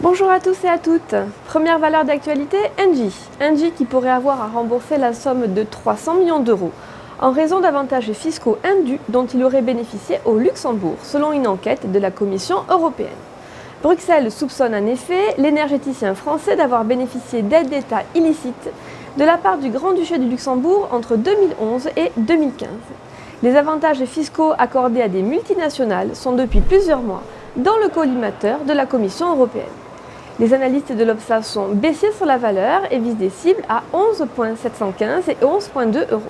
Bonjour à tous et à toutes. Première valeur d'actualité, Engie. Engie qui pourrait avoir à rembourser la somme de 300 millions d'euros en raison d'avantages fiscaux indus dont il aurait bénéficié au Luxembourg, selon une enquête de la Commission européenne. Bruxelles soupçonne en effet l'énergéticien français d'avoir bénéficié d'aides d'État illicites de la part du Grand-Duché du Luxembourg entre 2011 et 2015. Les avantages fiscaux accordés à des multinationales sont depuis plusieurs mois dans le collimateur de la Commission européenne. Les analystes de l'Obsa sont baissiers sur la valeur et visent des cibles à 11,715 et 11,2 euros.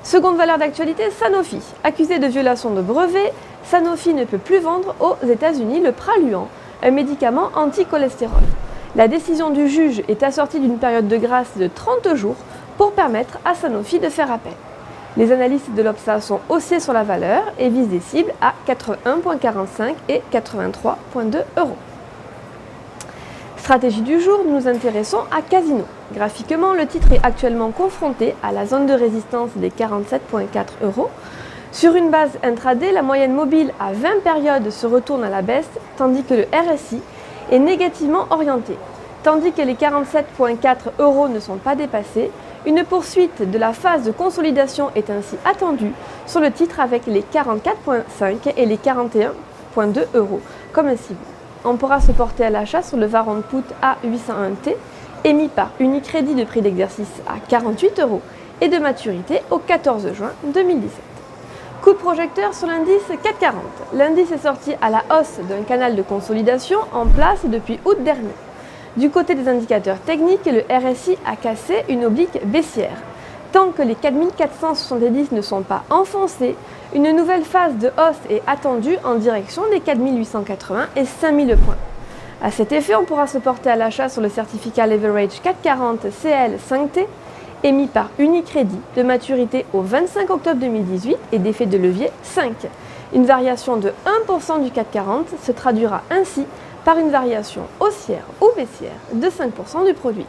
Seconde valeur d'actualité, Sanofi. Accusé de violation de brevet, Sanofi ne peut plus vendre aux États-Unis le Praluent, un médicament anti-cholestérol. La décision du juge est assortie d'une période de grâce de 30 jours pour permettre à Sanofi de faire appel. Les analystes de l'Obsa sont haussiers sur la valeur et visent des cibles à 81,45 et 83,2 euros. Stratégie du jour, nous nous intéressons à Casino. Graphiquement, le titre est actuellement confronté à la zone de résistance des 47,4 euros. Sur une base intraday, la moyenne mobile à 20 périodes se retourne à la baisse, tandis que le RSI est négativement orienté. Tandis que les 47,4 euros ne sont pas dépassés, une poursuite de la phase de consolidation est ainsi attendue sur le titre avec les 44,5 et les 41,2 euros comme cible. On pourra se porter à l'achat sur le Varron Put A801T, émis par Unicredit de prix d'exercice à 48 euros et de maturité au 14 juin 2017. Coup de projecteur sur l'indice CAC 40. L'indice est sorti à la hausse d'un canal de consolidation en place depuis août dernier. Du côté des indicateurs techniques, le RSI a cassé une oblique baissière. Tant que les 4470 ne sont pas enfoncés, une nouvelle phase de hausse est attendue en direction des 4880 et 5000 points. À cet effet, on pourra se porter à l'achat sur le certificat Leverage CAC 40 CL5T, émis par Unicredit, de maturité au 25 octobre 2018 et d'effet de levier 5. Une variation de 1% du CAC 40 se traduira ainsi par une variation haussière ou baissière de 5% du produit.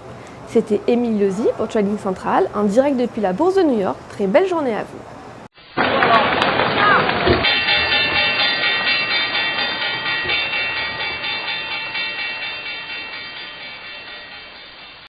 C'était Émile Lozy pour Trading Central, en direct depuis la Bourse de New York. Très belle journée à vous.